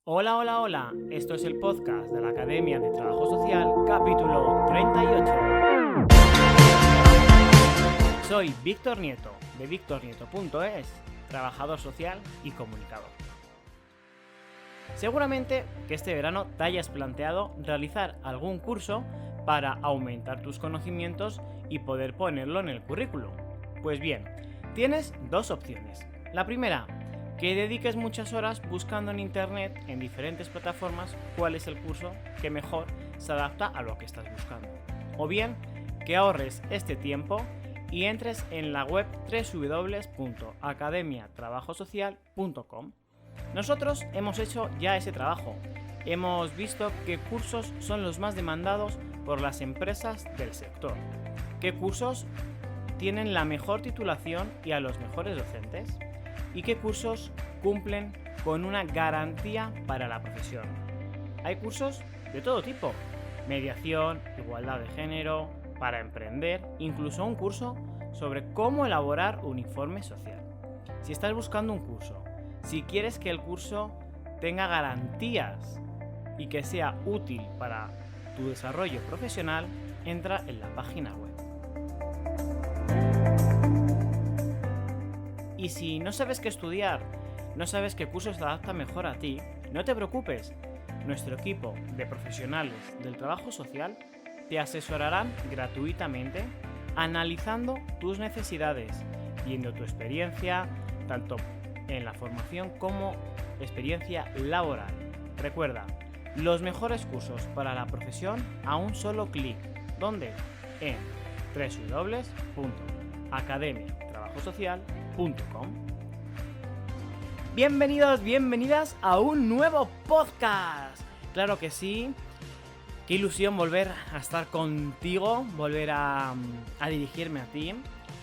Hola, hola, hola. Esto es el podcast de la Academia de Trabajo Social, capítulo 38. Soy Víctor Nieto, de victornieto.es, trabajador social y comunicador. Seguramente que este verano te hayas planteado realizar algún curso para aumentar tus conocimientos y poder ponerlo en el currículum. Pues bien, tienes dos opciones. La primera, que dediques muchas horas buscando en internet, en diferentes plataformas, cuál es el curso que mejor se adapta a lo que estás buscando. O bien, que ahorres este tiempo y entres en la web www.academiatrabajosocial.com. Nosotros hemos hecho ya ese trabajo. Hemos visto qué cursos son los más demandados por las empresas del sector, qué cursos tienen la mejor titulación y a los mejores docentes, y qué cursos cumplen con una garantía para la profesión. Hay cursos de todo tipo: mediación, igualdad de género, para emprender, incluso un curso sobre cómo elaborar un informe social. Si estás buscando un curso, si quieres que el curso tenga garantías y que sea útil para tu desarrollo profesional, entra en la página web. Y si no sabes qué estudiar, no sabes qué curso se adapta mejor a ti, no te preocupes. Nuestro equipo de profesionales del trabajo social te asesorarán gratuitamente, analizando tus necesidades, viendo tu experiencia, tanto en la formación como experiencia laboral. Recuerda, los mejores cursos para la profesión a un solo clic. ¿Dónde? En www.academiatrabajosocial.com. Bienvenidos, bienvenidas a un nuevo podcast. Claro que sí. Qué ilusión volver a estar contigo, volver a dirigirme a ti.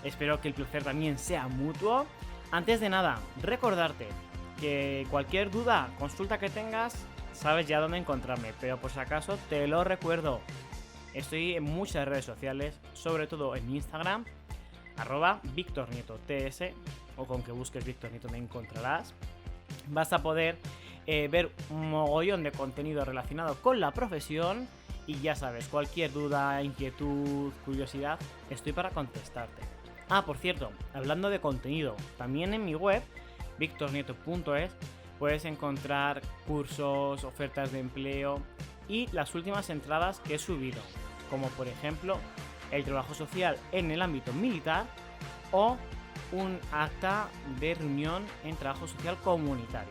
Espero que el placer también sea mutuo. Antes de nada, recordarte que cualquier duda, consulta que tengas, sabes ya dónde encontrarme, pero por si acaso te lo recuerdo. Estoy en muchas redes sociales, sobre todo en Instagram, @VictorNietoTS, o con que busques Víctor Nieto me encontrarás. Vas a poder ver un mogollón de contenido relacionado con la profesión y ya sabes, cualquier duda, inquietud, curiosidad, estoy para contestarte. Por cierto, hablando de contenido, también en mi web, victornieto.es, puedes encontrar cursos, ofertas de empleo y las últimas entradas que he subido, como por ejemplo el trabajo social en el ámbito militar o un acta de reunión en trabajo social comunitario.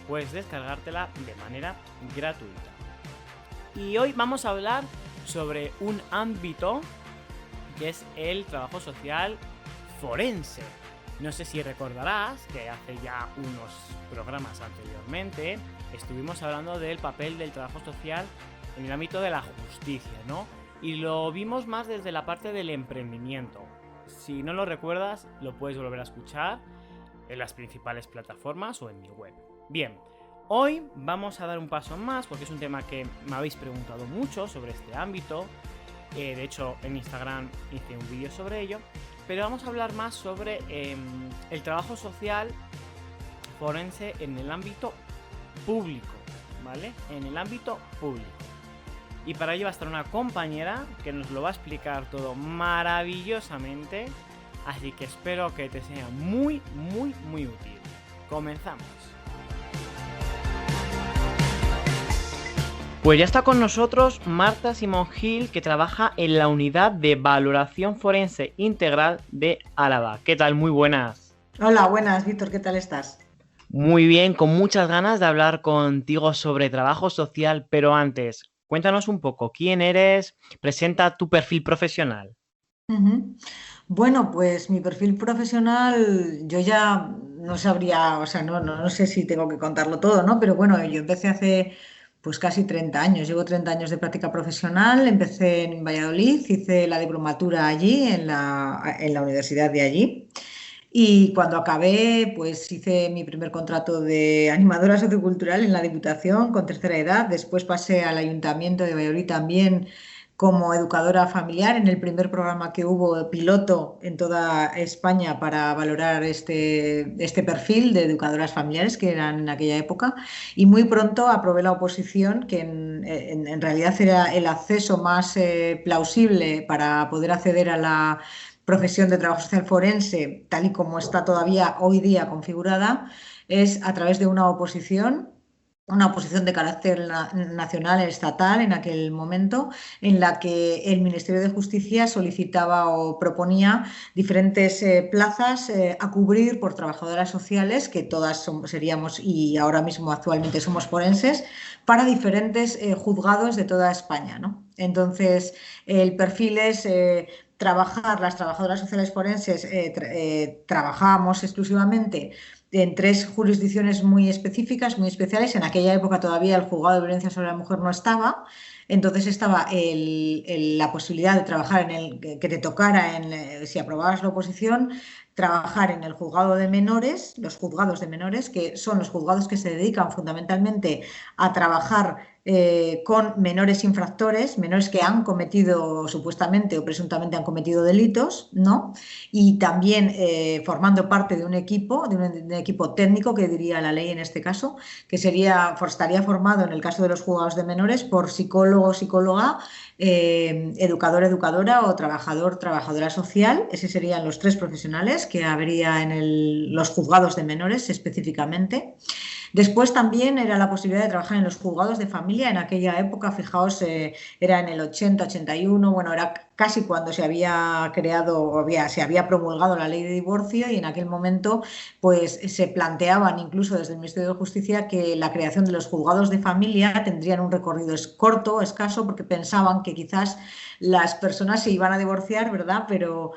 Puedes descargártela de manera gratuita. Y hoy vamos a hablar sobre un ámbito que es el trabajo social forense. No sé si recordarás que hace ya unos programas anteriormente estuvimos hablando del papel del trabajo social en el ámbito de la justicia, ¿no? Y lo vimos más desde la parte del emprendimiento. Si no lo recuerdas, lo puedes volver a escuchar en las principales plataformas o en mi web. Bien, hoy vamos a dar un paso más porque es un tema que me habéis preguntado mucho sobre este ámbito. De hecho, en Instagram hice un vídeo sobre ello. Pero vamos a hablar más sobre el trabajo social forense en el ámbito público, ¿vale? En el ámbito público. Y para ello va a estar una compañera que nos lo va a explicar todo maravillosamente. Así que espero que te sea muy, muy, muy útil. Comenzamos. Pues ya está con nosotros Marta Simón Gil, que trabaja en la unidad de valoración forense integral de Álava. ¿Qué tal? Muy buenas. Hola, buenas, Víctor, ¿qué tal estás? Muy bien, con muchas ganas de hablar contigo sobre trabajo social, pero antes, cuéntanos un poco, ¿quién eres? Presenta tu perfil profesional. Ujú. Bueno, pues mi perfil profesional, yo ya no sabría, o sea, no sé si tengo que contarlo todo, ¿no? Pero bueno, yo empecé hace pues casi 30 años, llevo 30 años de práctica profesional, empecé en Valladolid, hice la diplomatura allí, en la universidad de allí. Y cuando acabé, pues hice mi primer contrato de animadora sociocultural en la Diputación con tercera edad. Después pasé al Ayuntamiento de Valladolid también como educadora familiar en el primer programa que hubo piloto en toda España para valorar este perfil de educadoras familiares que eran en aquella época. Y muy pronto aprobé la oposición, que en realidad era el acceso más plausible para poder acceder a la profesión de trabajo social forense, tal y como está todavía hoy día configurada, es a través de una oposición de carácter nacional, estatal en aquel momento, en la que el Ministerio de Justicia solicitaba o proponía diferentes plazas a cubrir por trabajadoras sociales, que todas seríamos y ahora mismo actualmente somos forenses, para diferentes juzgados de toda España, ¿no? Entonces, el perfil es trabajar, las trabajadoras sociales forenses trabajábamos exclusivamente en 3 jurisdicciones muy específicas, muy especiales. En aquella época todavía el juzgado de violencia sobre la mujer no estaba, entonces estaba la posibilidad de trabajar que te tocara, si aprobabas la oposición, trabajar en el juzgado de menores, los juzgados de menores, que son los juzgados que se dedican fundamentalmente a trabajar con menores infractores, menores que han cometido supuestamente o presuntamente han cometido delitos, ¿no? Y también formando parte de un equipo, de un equipo técnico, que diría la ley en este caso, que estaría formado en el caso de los juzgados de menores por psicólogo o psicóloga, educador, educadora o trabajador, trabajadora social. Esos serían los 3 profesionales que habría en los juzgados de menores específicamente. Después también era la posibilidad de trabajar en los juzgados de familia. En aquella época, fijaos, era en el 80, 81, bueno, era casi cuando se había creado, se había promulgado la ley de divorcio, y en aquel momento pues se planteaban incluso desde el Ministerio de Justicia que la creación de los juzgados de familia tendrían un recorrido corto, escaso, porque pensaban que quizás las personas se iban a divorciar, ¿verdad? Pero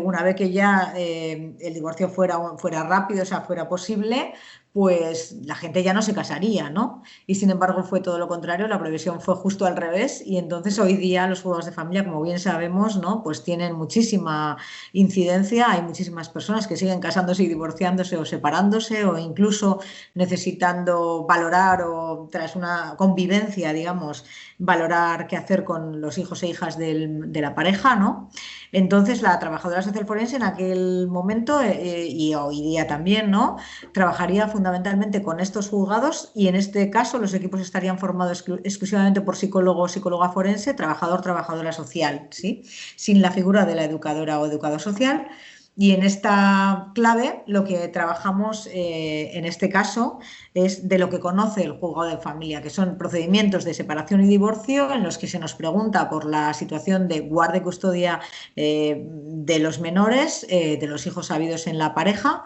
una vez que ya el divorcio fuera rápido, o sea, fuera posible, pues la gente ya no se casaría, ¿no? Y sin embargo fue todo lo contrario, la previsión fue justo al revés, y entonces hoy día los juzgados de familia, como bien sabemos, ¿no? Pues tienen muchísima incidencia, hay muchísimas personas que siguen casándose y divorciándose o separándose o incluso necesitando valorar, o tras una convivencia, digamos, valorar qué hacer con los hijos e hijas de la pareja, ¿no? Entonces la trabajadora social forense en aquel momento y hoy día también, ¿no? Trabajaría fundamentalmente con estos juzgados, y en este caso los equipos estarían formados exclusivamente por psicólogo o psicóloga forense, trabajador, trabajadora social, ¿sí? Sin la figura de la educadora o educador social. Y en esta clave lo que trabajamos en este caso es de lo que conoce el juzgado de familia, que son procedimientos de separación y divorcio en los que se nos pregunta por la situación de guarda y custodia de los menores, de los hijos habidos en la pareja,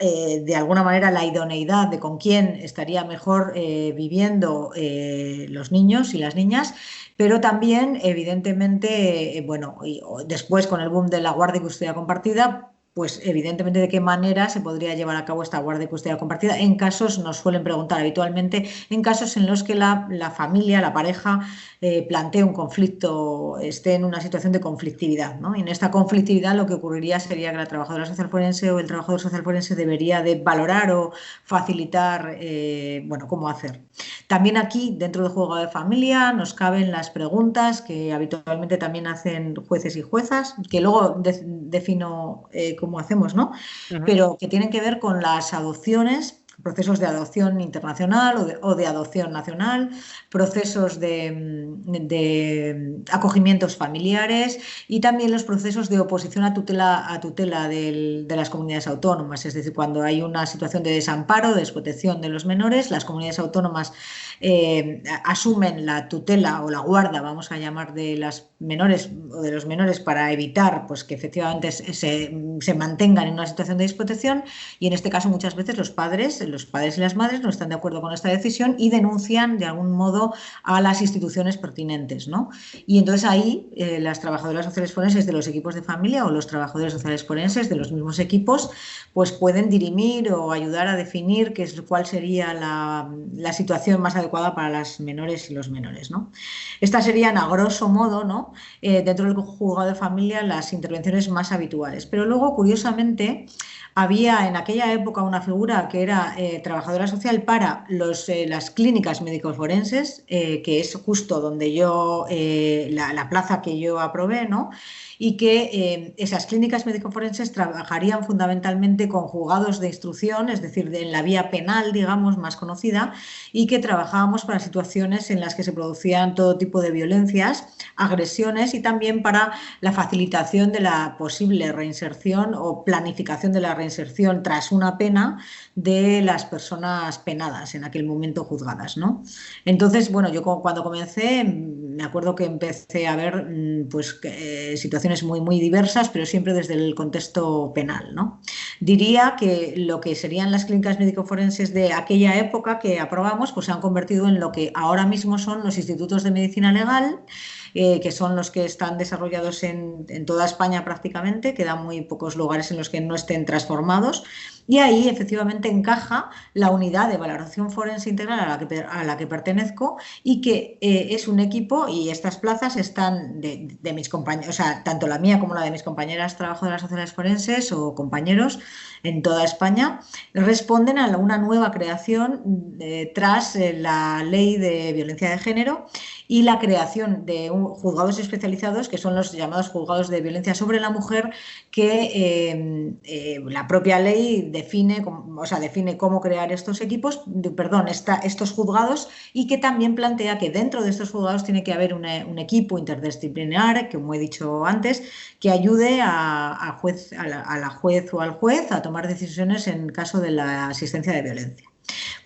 de alguna manera la idoneidad de con quién estaría mejor viviendo los niños y las niñas, pero también, evidentemente, bueno, después con el boom de la guardia y custodia compartida, pues evidentemente de qué manera se podría llevar a cabo esta guardia y custodia compartida. En casos, nos suelen preguntar habitualmente, en casos en los que la familia, la pareja, plantee un conflicto, esté en una situación de conflictividad, ¿no? Y en esta conflictividad lo que ocurriría sería que la trabajadora social forense o el trabajador social forense debería de valorar o facilitar, bueno, cómo hacer. También aquí, dentro del juego de familia, nos caben las preguntas que habitualmente también hacen jueces y juezas, que luego defino cómo hacemos, ¿no? Ujú. Pero que tienen que ver con las adopciones, procesos de adopción internacional o de adopción nacional, procesos de acogimientos familiares, y también los procesos de oposición a tutela de las comunidades autónomas. Es decir, cuando hay una situación de desamparo, de desprotección de los menores, las comunidades autónomas asumen la tutela o la guarda, vamos a llamar, de las menores o de los menores, para evitar pues, que efectivamente se mantengan en una situación de desprotección, y en este caso muchas veces los padres y las madres no están de acuerdo con esta decisión y denuncian de algún modo a las instituciones pertinentes, ¿no? Y entonces ahí las trabajadoras sociales forenses de los equipos de familia o los trabajadores sociales forenses de los mismos equipos pues pueden dirimir o ayudar a definir cuál sería la situación más adecuada para las menores y los menores, ¿no? Estas serían, a grosso modo, ¿no? Dentro del juzgado de familia, las intervenciones más habituales. Pero luego, curiosamente, Había en aquella época una figura que era trabajadora social para las clínicas médico-forenses, que es justo donde la plaza que yo aprobé, ¿no? Y que esas clínicas médico-forenses trabajarían fundamentalmente con juzgados de instrucción, es decir, en la vía penal, digamos, más conocida, y que trabajábamos para situaciones en las que se producían todo tipo de violencias, agresiones y también para la facilitación de la posible reinserción o planificación de la reinserción tras una pena de las personas penadas, en aquel momento juzgadas, ¿no? Entonces, bueno, yo cuando comencé, me acuerdo que empecé a ver pues, situaciones muy, muy diversas, pero siempre desde el contexto penal, ¿no? Diría que lo que serían las clínicas médico-forenses de aquella época que aprobamos, pues se han convertido en lo que ahora mismo son los institutos de medicina legal, que son los que están desarrollados en toda España prácticamente, quedan muy pocos lugares en los que no estén transformados. Y ahí efectivamente encaja la unidad de valoración forense integral a la que pertenezco y que es un equipo, y estas plazas están de mis compañeros, o sea, tanto la mía como la de mis compañeras trabajadoras sociales forenses o compañeros en toda España, responden a una nueva creación tras la ley de violencia de género y la creación de juzgados especializados, que son los llamados juzgados de violencia sobre la mujer, que la propia ley define, o sea, define cómo crear estos equipos, perdón, estos juzgados, y que también plantea que dentro de estos juzgados tiene que haber un equipo interdisciplinar, que como he dicho antes, que ayude a la juez o al juez a tomar decisiones en caso de la asistencia de violencia.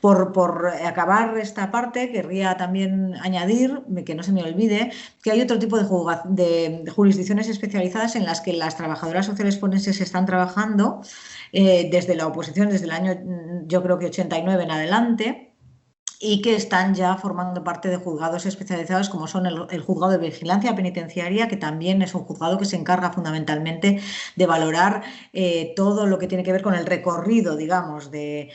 Por acabar esta parte, querría también añadir, que no se me olvide, que hay otro tipo de jurisdicciones especializadas en las que las trabajadoras sociales forenses están trabajando desde la oposición, desde el año, yo creo que 89 en adelante, y que están ya formando parte de juzgados especializados como son el juzgado de vigilancia penitenciaria, que también es un juzgado que se encarga fundamentalmente de valorar todo lo que tiene que ver con el recorrido, digamos, de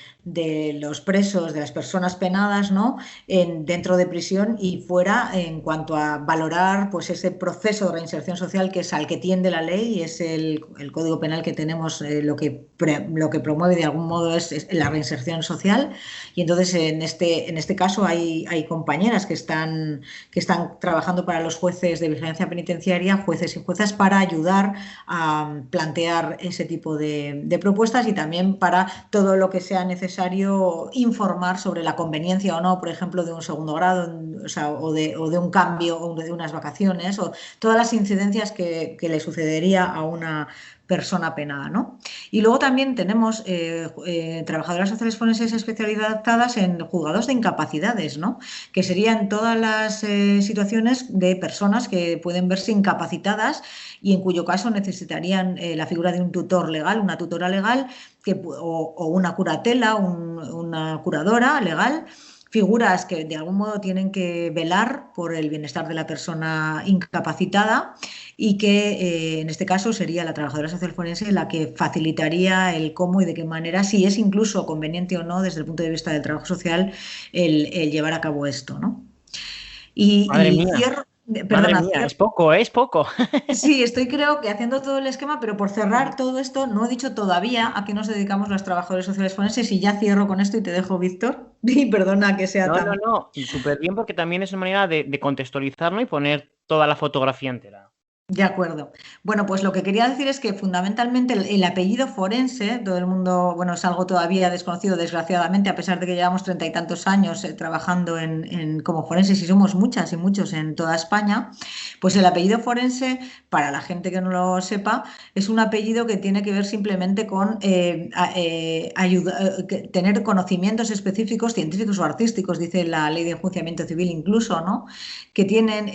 los presos, de las personas penadas, ¿no? Dentro de prisión y fuera, en cuanto a valorar pues, ese proceso de reinserción social que es al que tiende la ley, y es el Código Penal que tenemos, lo que promueve de algún modo es la reinserción social. Y entonces en este caso hay compañeras que están trabajando para los jueces de vigilancia penitenciaria, jueces y juezas, para ayudar a plantear ese tipo de propuestas, y también para todo lo que sea necesario informar sobre la conveniencia o no, por ejemplo, de un segundo grado, o sea, o de un cambio o de unas vacaciones, o todas las incidencias que le sucedería a una persona penada, ¿no? Y luego también tenemos trabajadoras sociales forenses especializadas en juzgados de incapacidades, ¿no? Que serían todas las situaciones de personas que pueden verse incapacitadas y en cuyo caso necesitarían la figura de un tutor legal, una tutora legal, o una curatela, una curadora legal, figuras que de algún modo tienen que velar por el bienestar de la persona incapacitada, y que en este caso sería la trabajadora social forense la que facilitaría el cómo y de qué manera, si es incluso conveniente o no desde el punto de vista del trabajo social, el llevar a cabo esto, ¿no? Madre Y mía, cierro, madre perdona, mía, es poco, es poco. sí, estoy creo que haciendo todo el esquema, pero por cerrar todo esto, no he dicho todavía a qué nos dedicamos los trabajadores sociales forenses, y ya cierro con esto y te dejo, Víctor. Y perdona que sea No, no, tan... no, súper bien porque también es una manera de contextualizarlo y poner toda la fotografía entera. De acuerdo. Bueno, pues lo que quería decir es que fundamentalmente el apellido forense, todo el mundo, bueno, es algo todavía desconocido, desgraciadamente, a pesar de que llevamos 30 y tantos años trabajando como forenses, y somos muchas y muchos en toda España. Pues el apellido forense, para la gente que no lo sepa, es un apellido que tiene que ver simplemente con tener conocimientos específicos, científicos o artísticos, dice la ley de enjuiciamiento civil incluso, ¿no? Que tienen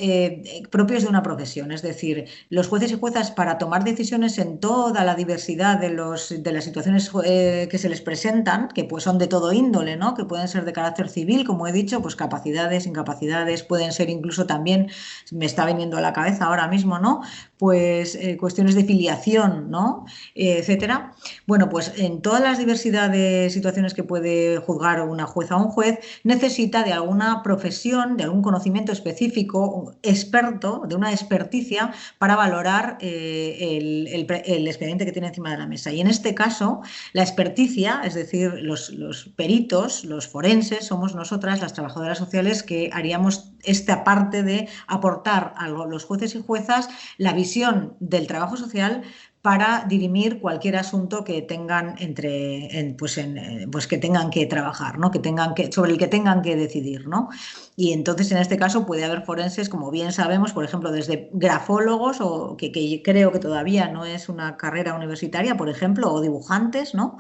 propios de una profesión. Es decir, los jueces y juezas, para tomar decisiones en toda la diversidad de las situaciones que se les presentan, que pues son de todo índole, ¿no? Que pueden ser de carácter civil, como he dicho, pues capacidades, incapacidades, pueden ser incluso también, me está viniendo a la cabeza ahora mismo, ¿no? Pues cuestiones de filiación, ¿no? Etcétera. Bueno, pues en todas las diversidad de situaciones que puede juzgar una jueza o un juez, necesita de alguna profesión, de algún conocimiento específico, experto, de una experticia, para valorar el expediente que tiene encima de la mesa. Y en este caso, la experticia, es decir, los peritos, los forenses, somos nosotras, las trabajadoras sociales, que haríamos esta parte de aportar a los jueces y juezas la visión del trabajo social para dirimir cualquier asunto que tengan pues que tengan que trabajar, ¿no? Sobre el que tengan que decidir, ¿no? Y entonces en este caso puede haber forenses, como bien sabemos, por ejemplo, desde grafólogos, o que creo que todavía no es una carrera universitaria, por ejemplo, o dibujantes, ¿no?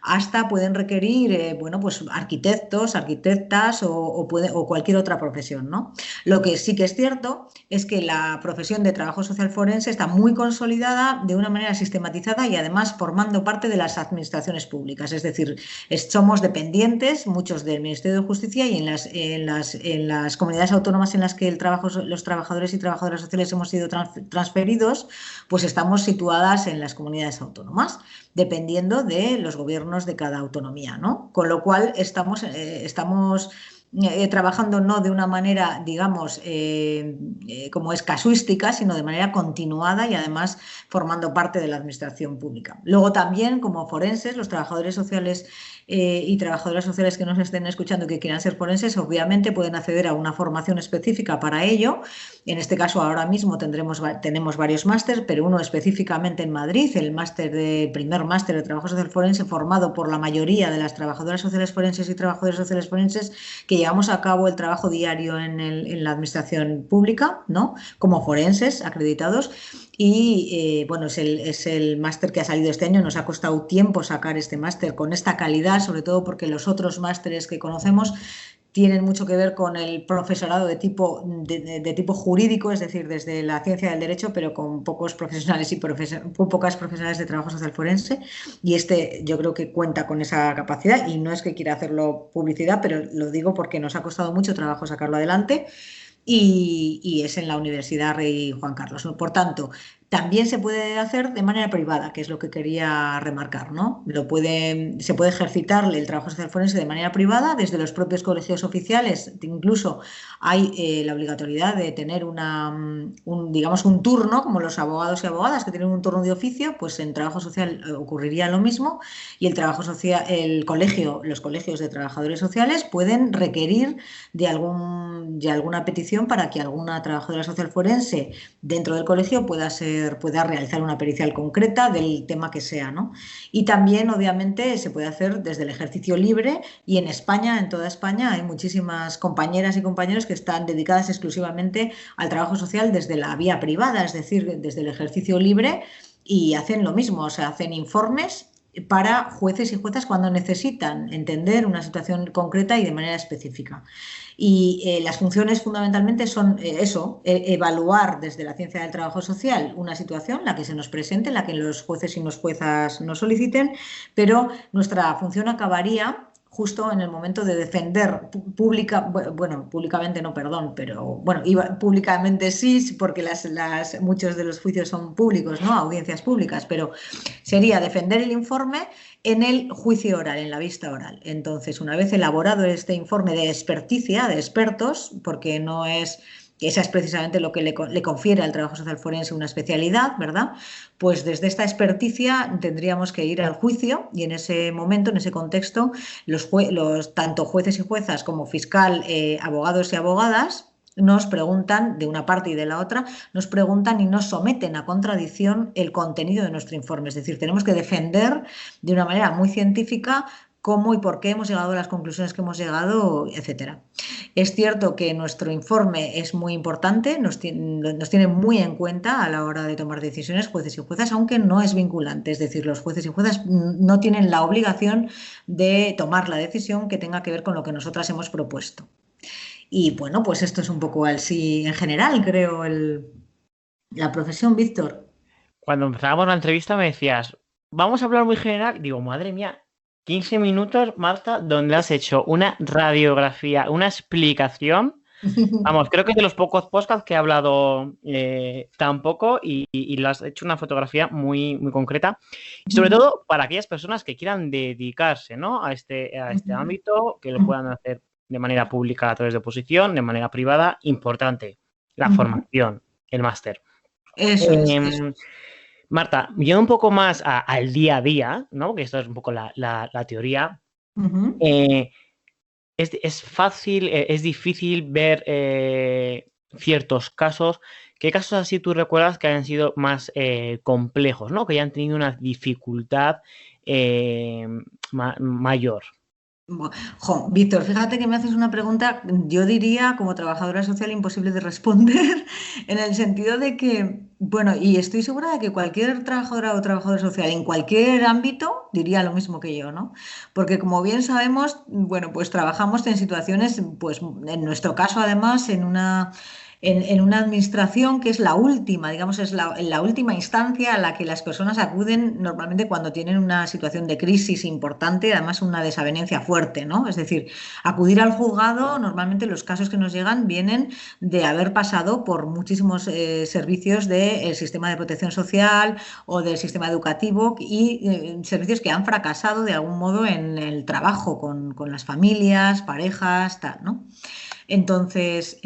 Hasta pueden requerir, bueno, pues arquitectos, arquitectas o cualquier otra profesión, ¿no? Lo que sí que es cierto es que la profesión de trabajo social forense está muy consolidada de una manera sistematizada y además formando parte de las administraciones públicas. Es decir, somos dependientes, muchos del Ministerio de Justicia, y en las comunidades autónomas en las que los trabajadores y trabajadoras sociales hemos sido transferidos, pues estamos situadas en las comunidades autónomas, dependiendo de los gobiernos de cada autonomía, ¿no? Con lo cual estamos trabajando no de una manera, digamos, como es casuística, sino de manera continuada y además formando parte de la administración pública. Luego también, como forenses, los trabajadores sociales y trabajadoras sociales que nos estén escuchando que quieran ser forenses, obviamente pueden acceder a una formación específica para ello. En este caso, ahora mismo tenemos varios másteres, pero uno específicamente en Madrid, el primer máster de trabajo social forense, formado por la mayoría de las trabajadoras sociales forenses y trabajadores sociales forenses que llevamos a cabo el trabajo diario en la administración pública, ¿no? Como forenses acreditados. Y bueno, es el máster que ha salido este año. Nos ha costado tiempo sacar este máster con esta calidad, sobre todo porque los otros másteres que conocemos tienen mucho que ver con el profesorado de tipo jurídico, es decir, desde la ciencia del derecho, pero con pocos profesionales y pocas profesionales de trabajo social forense. Y este yo creo que cuenta con esa capacidad, y no es que quiera hacerlo publicidad, pero lo digo porque nos ha costado mucho trabajo sacarlo adelante. Y es en la Universidad Rey Juan Carlos, ¿no? Por tanto, también se puede hacer de manera privada, que es lo que quería remarcar, ¿no? Se puede ejercitar el trabajo social forense de manera privada desde los propios colegios oficiales. Incluso hay la obligatoriedad de tener digamos, un turno, como los abogados y abogadas que tienen un turno de oficio. Pues en trabajo social ocurriría lo mismo, y los colegios de trabajadores sociales pueden requerir de alguna petición para que alguna trabajadora social forense dentro del colegio pueda realizar una pericial concreta del tema que sea, ¿no? Y también, obviamente, se puede hacer desde el ejercicio libre, y en España, en toda España, hay muchísimas compañeras y compañeros que están dedicadas exclusivamente al trabajo social desde la vía privada, es decir, desde el ejercicio libre, y hacen lo mismo, o sea, hacen informes para jueces y juezas cuando necesitan entender una situación concreta y de manera específica. Y las funciones fundamentalmente son evaluar desde la ciencia del trabajo social una situación, la que se nos presente, la que los jueces y las juezas nos soliciten, pero nuestra función acabaría justo en el momento de defender públicamente no, perdón, pero bueno, públicamente sí, porque muchos de los juicios son públicos, ¿no? Audiencias públicas, pero sería defender el informe en el juicio oral, en la vista oral. Entonces, una vez elaborado este informe de experticia, de expertos, porque no es... Esa es precisamente lo que le confiere al trabajo social forense una especialidad, ¿verdad? Pues desde esta experticia tendríamos que ir al juicio, y en ese momento, en ese contexto, tanto jueces y juezas como fiscal, abogados y abogadas, nos preguntan, de una parte y de la otra, nos preguntan y nos someten a contradicción el contenido de nuestro informe. Es decir, tenemos que defender de una manera muy científica cómo y por qué hemos llegado a las conclusiones que hemos llegado, etcétera. Es cierto que nuestro informe es muy importante, nos tiene muy en cuenta a la hora de tomar decisiones jueces y juezas, aunque no es vinculante. Es decir, los jueces y juezas no tienen la obligación de tomar la decisión que tenga que ver con lo que nosotras hemos propuesto. Y bueno, pues esto es un poco así en general, creo, la profesión, Víctor. Cuando empezábamos la entrevista me decías, vamos a hablar muy general. Digo, madre mía, 15 minutos, Marta, donde has hecho una radiografía, una explicación. Vamos, creo que es de los pocos podcasts que he hablado tan poco, y le has hecho una fotografía muy, muy concreta. Y sobre todo para aquellas personas que quieran dedicarse, ¿no? a este ámbito, que lo puedan hacer de manera pública a través de oposición, de manera privada. Importante, la formación, el máster. Eso es, eso Em, es. Marta, yendo un poco más al día a día, ¿no? Porque esto es un poco la teoría. Ujú. eh, es fácil, es difícil ver ciertos casos. ¿Qué casos así tú recuerdas que hayan sido más complejos, ¿no? Que hayan tenido una dificultad eh, mayor? Víctor, fíjate que me haces una pregunta, yo diría como trabajadora social imposible de responder, en el sentido de que, bueno, y estoy segura de que cualquier trabajadora o trabajador social en cualquier ámbito diría lo mismo que yo, ¿no? Porque como bien sabemos, bueno, pues trabajamos en situaciones, pues en nuestro caso además, en una administración que es la última, digamos, es la última instancia a la que las personas acuden normalmente cuando tienen una situación de crisis importante, además una desavenencia fuerte, ¿no? Es decir, acudir al juzgado, normalmente los casos que nos llegan vienen de haber pasado por muchísimos servicios del sistema de protección social o del sistema educativo y servicios que han fracasado de algún modo en el trabajo con las familias, parejas, tal, ¿no? Entonces,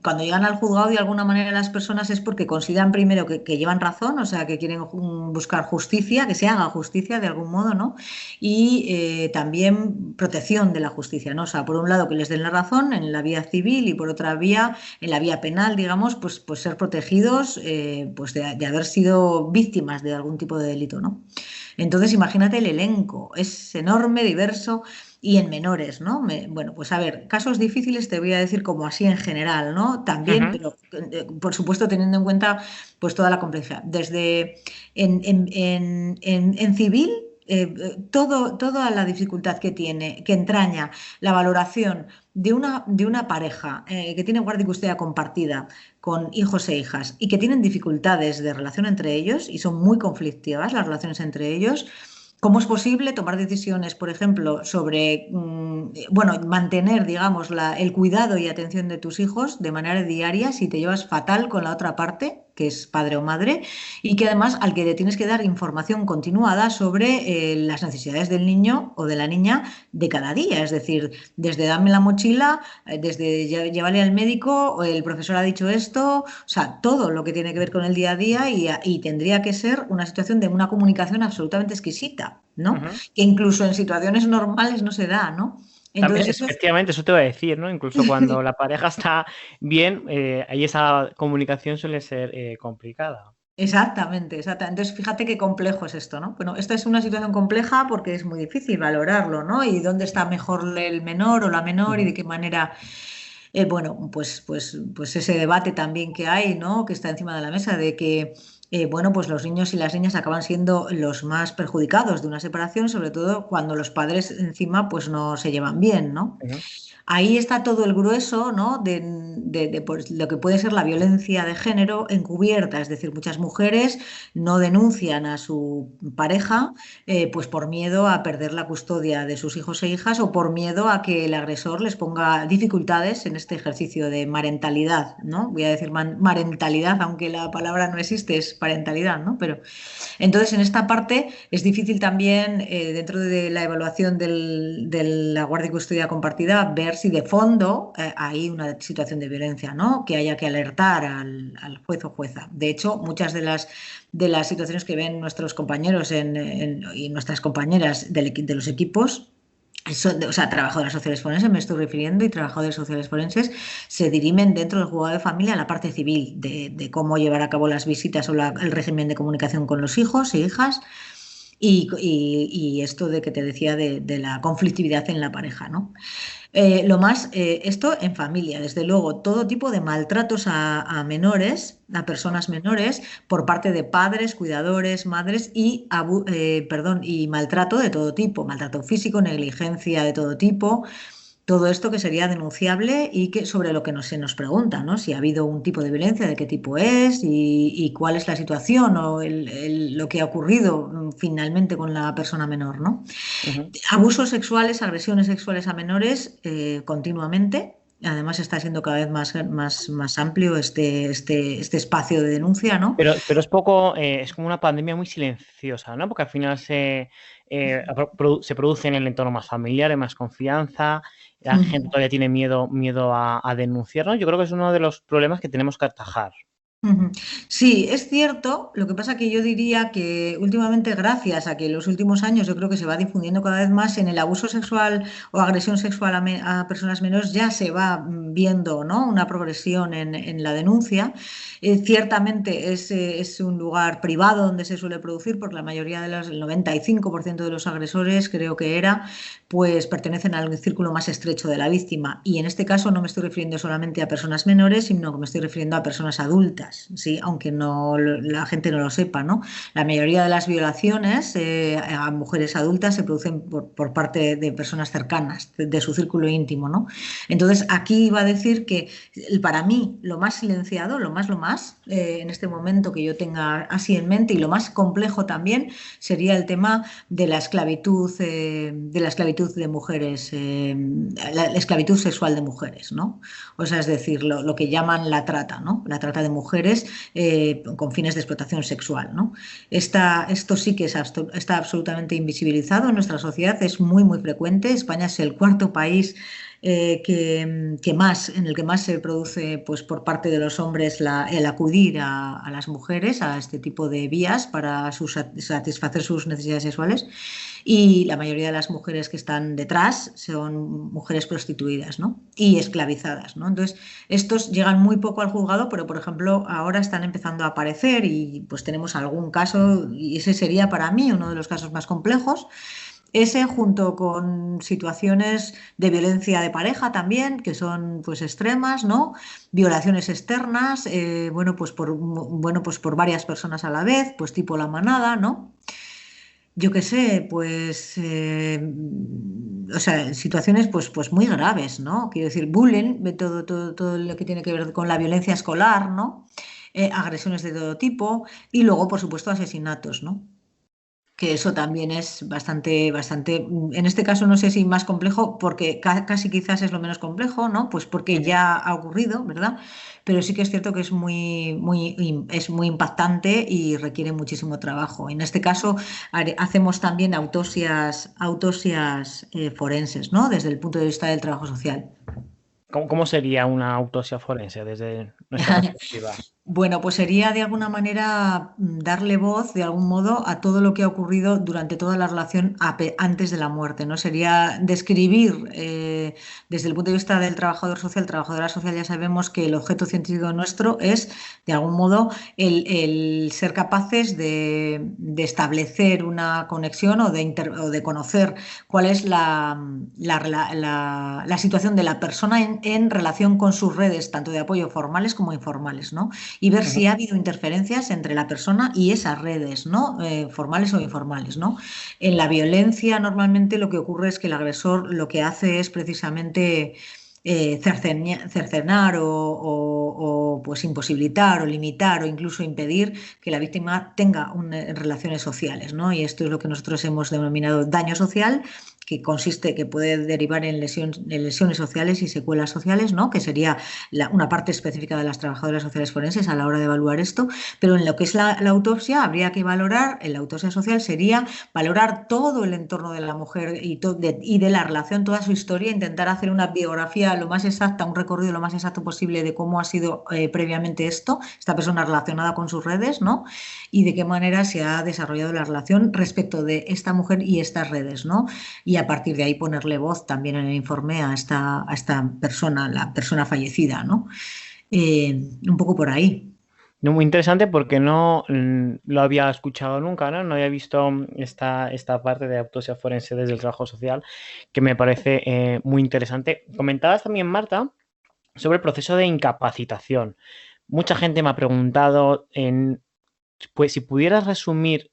cuando llegan al juzgado, de alguna manera las personas es porque consideran primero que llevan razón, o sea, que quieren buscar justicia, que se haga justicia de algún modo, ¿no? Y también protección de la justicia, ¿no? O sea, por un lado que les den la razón en la vía civil y por otra vía, en la vía penal, digamos, pues ser protegidos pues de haber sido víctimas de algún tipo de delito, ¿no? Entonces, imagínate el elenco, es enorme, diverso y en menores, ¿no? Bueno, pues a ver, casos difíciles te voy a decir como así en general, ¿no? También, Ujú. pero por supuesto teniendo en cuenta pues toda la complejidad. Desde en civil, toda la dificultad que tiene, que entraña la valoración de una pareja que tiene guardia y custodia compartida con hijos e hijas y que tienen dificultades de relación entre ellos y son muy conflictivas las relaciones entre ellos. ¿Cómo es posible tomar decisiones, por ejemplo, sobre, bueno, mantener, digamos, el cuidado y atención de tus hijos de manera diaria si te llevas fatal con la otra parte, que es padre o madre, y que además al que le tienes que dar información continuada sobre las necesidades del niño o de la niña de cada día? Es decir, desde dame la mochila, desde llévale al médico, o el profesor ha dicho esto, o sea, todo lo que tiene que ver con el día a día y tendría que ser una situación de una comunicación absolutamente exquisita, ¿no? Ujú. Que incluso en situaciones normales no se da, ¿no? Entonces, eso es Efectivamente, eso te voy a decir, ¿no? Incluso cuando la pareja está bien, ahí esa comunicación suele ser complicada. exactamente, exactamente. Entonces, fíjate qué complejo es esto, ¿no? Bueno, esta es una situación compleja porque es muy difícil valorarlo, ¿no? Y dónde está mejor el menor o la menor y Ujú. de qué manera. Bueno, pues ese debate también que hay, ¿no? Que está encima de la mesa de que, bueno, pues los niños y las niñas acaban siendo los más perjudicados de una separación, sobre todo cuando los padres encima pues no se llevan bien, ¿no? Ujú. Ahí está todo el grueso, ¿no? de, pues, lo que puede ser la violencia de género encubierta, es decir, muchas mujeres no denuncian a su pareja pues por miedo a perder la custodia de sus hijos e hijas o por miedo a que el agresor les ponga dificultades en este ejercicio de marentalidad, ¿no? Voy a decir marentalidad, aunque la palabra no existe, es parentalidad, ¿no? Pero entonces, en esta parte es difícil también, dentro de la evaluación de la guardia y custodia compartida, ver si de fondo hay una situación de violencia, ¿no? Que haya que alertar al juez o jueza. De hecho, muchas de las situaciones que ven nuestros compañeros y nuestras compañeras de los equipos o sea, trabajadoras sociales forenses, me estoy refiriendo, y trabajadores sociales forenses se dirimen dentro del juzgado de familia a la parte civil de cómo llevar a cabo las visitas o el régimen de comunicación con los hijos e hijas y esto de que te decía de la conflictividad en la pareja, ¿no? Esto en familia, desde luego, todo tipo de maltratos a menores, a personas menores, por parte de padres, cuidadores, madres perdón, y maltrato de todo tipo, maltrato físico, negligencia de todo tipo, todo esto que sería denunciable y que sobre lo que se nos pregunta, ¿no? Si ha habido un tipo de violencia, de qué tipo es y cuál es la situación o lo que ha ocurrido finalmente con la persona menor, ¿no? Ujú. Abusos sexuales, agresiones sexuales a menores continuamente. Además está siendo cada vez más amplio este espacio de denuncia, ¿no? Pero es poco, es como una pandemia muy silenciosa, ¿no? Porque al final se produce en el entorno más familiar, hay más confianza, la gente Ujú. todavía tiene miedo a denunciar, ¿no? Yo creo que es uno de los problemas que tenemos que atajar. Ujú. Sí, es cierto. Lo que pasa que yo diría que últimamente, gracias a que en los últimos años yo creo que se va difundiendo cada vez más en el abuso sexual o agresión sexual a personas menores, ya se va viendo, ¿no? Una progresión en la denuncia. Ciertamente es un lugar privado donde se suele producir, porque la mayoría de los, el 95% de los agresores, creo que era, pues pertenecen al círculo más estrecho de la víctima. Y en este caso no me estoy refiriendo solamente a personas menores, sino que me estoy refiriendo a personas adultas, ¿sí? Aunque no, la gente no lo sepa, ¿no? La mayoría de las violaciones a mujeres adultas se producen por parte de personas cercanas, de su círculo íntimo, ¿no? Entonces, aquí iba a decir que para mí lo más silenciado, en este momento que yo tenga así en mente, y lo más complejo también, sería el tema de la esclavitud de mujeres, la esclavitud sexual de mujeres, ¿no? O sea, es decir, lo que llaman la trata, ¿no? La trata de mujeres con fines de explotación sexual, ¿no? Esto sí que está absolutamente invisibilizado en nuestra sociedad, es muy, muy frecuente. España es el cuarto país en el que más se produce, pues, por parte de los hombres el acudir a las mujeres a este tipo de vías para satisfacer sus necesidades sexuales, y la mayoría de las mujeres que están detrás son mujeres prostituidas, ¿no? Y esclavizadas, ¿no? Entonces, estos llegan muy poco al juzgado, pero por ejemplo ahora están empezando a aparecer y pues tenemos algún caso, y ese sería para mí uno de los casos más complejos. Ese, junto con situaciones de violencia de pareja también, que son pues extremas, ¿no? Violaciones externas, bueno, pues por varias personas a la vez, pues tipo la manada, ¿no? Yo qué sé, pues, o sea, situaciones pues muy graves, ¿no? Quiero decir, bullying, todo lo que tiene que ver con la violencia escolar, ¿no? Agresiones de todo tipo y luego, por supuesto, asesinatos, ¿no? Que eso también es en este caso no sé si más complejo, porque casi quizás es lo menos complejo, ¿no? Pues porque Ujú. ya ha ocurrido, ¿verdad? Pero sí que es cierto que es muy impactante y requiere muchísimo trabajo. En este caso hacemos también autopsias forenses, ¿no? Desde el punto de vista del trabajo social. ¿Cómo sería una autopsia forense desde nuestra perspectiva? Bueno, pues sería de alguna manera darle voz de algún modo a todo lo que ha ocurrido durante toda la relación antes de la muerte, ¿no? Sería describir desde el punto de vista del trabajador social, trabajadora social, ya sabemos que el objeto científico nuestro es de algún modo el ser capaces de establecer una conexión o de conocer cuál es la situación de la persona en relación con sus redes, tanto de apoyo formales como informales, ¿no? Y ver Ujú. si ha habido interferencias entre la persona y esas redes, ¿no? Formales o informales, ¿no? En la violencia, normalmente lo que ocurre es que el agresor lo que hace es precisamente cercenar pues imposibilitar o limitar o incluso impedir que la víctima tenga relaciones sociales, ¿no? Y esto es lo que nosotros hemos denominado daño social, que consiste, que puede derivar en lesiones sociales y secuelas sociales, ¿no? Que sería una parte específica de las trabajadoras sociales forenses a la hora de evaluar esto. Pero en lo que es la autopsia, habría que valorar, en la autopsia social sería valorar todo el entorno de la mujer y de la relación, toda su historia, intentar hacer una biografía lo más exacta, un recorrido lo más exacto posible de cómo ha sido previamente esta persona relacionada con sus redes, ¿no? Y de qué manera se ha desarrollado la relación respecto de esta mujer y estas redes, ¿no? Y a partir de ahí ponerle voz también en el informe a esta persona, la persona fallecida, ¿no? Un poco por ahí. No, muy interesante porque no lo había escuchado nunca, ¿no? No había visto esta parte de autopsia forense desde el trabajo social, que me parece muy interesante. Comentabas también, Marta, sobre el proceso de incapacitación. Mucha gente me ha preguntado pues si pudieras resumir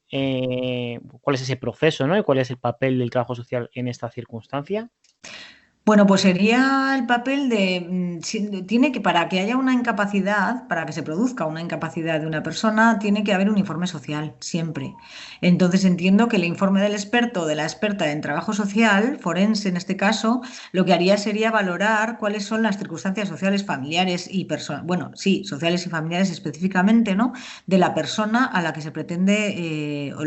cuál es ese proceso, ¿no? Y cuál es el papel del trabajo social en esta circunstancia. Bueno, pues sería el papel tiene que, para que haya una incapacidad, para que se produzca una incapacidad de una persona, tiene que haber un informe social, siempre. Entonces entiendo que el informe del experto o de la experta en trabajo social, forense en este caso, lo que haría sería valorar cuáles son las circunstancias sociales, familiares y personas, bueno, sí, sociales y familiares específicamente, ¿no? De la persona a la que se pretende, o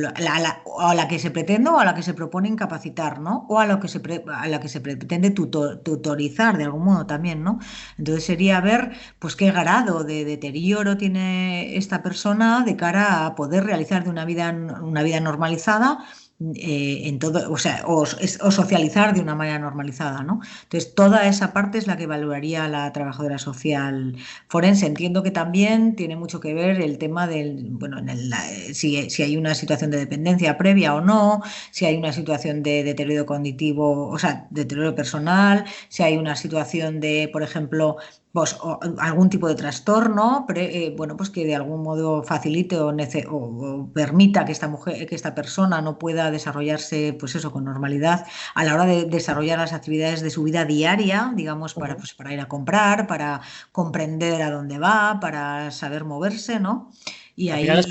a la que se pretende o a la que se propone incapacitar, ¿no? O a la que se pretende tutelar, tutorizar de algún modo también, ¿no? Entonces sería ver pues qué grado de deterioro tiene esta persona de cara a poder realizar de una vida normalizada en todo, o sea, o socializar de una manera normalizada, ¿no? Entonces, toda esa parte es la que evaluaría la trabajadora social forense. Entiendo que también tiene mucho que ver el tema del, bueno, si hay una situación de dependencia previa o no, si hay una situación de deterioro cognitivo, o sea, deterioro personal, si hay una situación de, por ejemplo, pues, algún tipo de trastorno, bueno, pues que de algún modo facilite o permita que esta mujer, que esta persona no pueda desarrollarse, pues eso, con normalidad a la hora de desarrollar las actividades de su vida diaria, digamos, para, Ujú. pues, para ir a comprar, para comprender a dónde va, para saber moverse, ¿no? Y Al final es ahí